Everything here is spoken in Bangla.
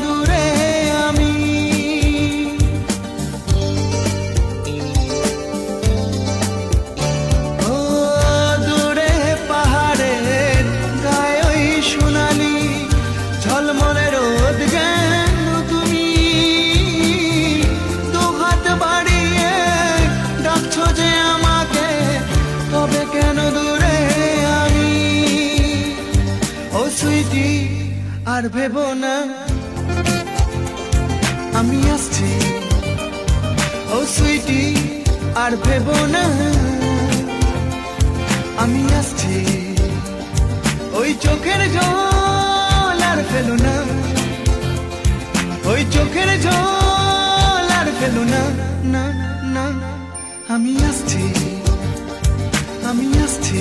দূরে আমি। ও দূরে পাহাড়ের গায়ে ওই সোনালি ঝলমলে রোদ যেন তুমি, দু হাত বাড়িয়ে ডাকছো যে আমাকে, তবে কেন দূরে আমি? ও সুইটি আর ভেবো না, আমি আসছি। ও সুইটি আর ভেবো না, আমি আসছি। ওই চোখের জল আর ফেলো না, ওই চোখের জল আর ফেলো না, না না, আমি আসছি, আমি আসছি।